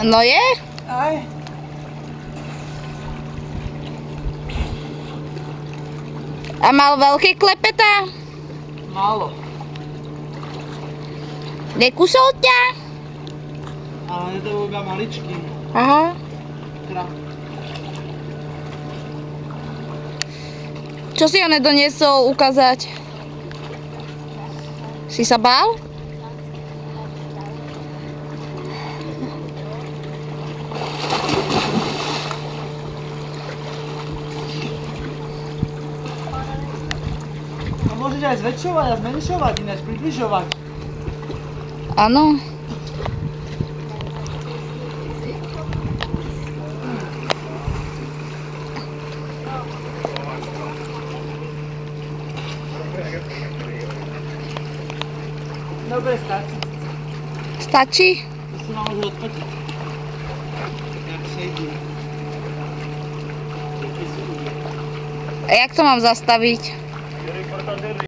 No je? Aj. A mal veľké klepetá? Málo. Nekusol ťa? Ale to bol iba maličký. Aha. Čo si on nedoniesol ukázať? Si sa bál? A môžeš aj zväčšovať a zmenšovať, ináč približovať. Áno. Dobre, stačí. Stačí? To si ma môže odfotiť. Jak sedí. A jak to mám zastaviť?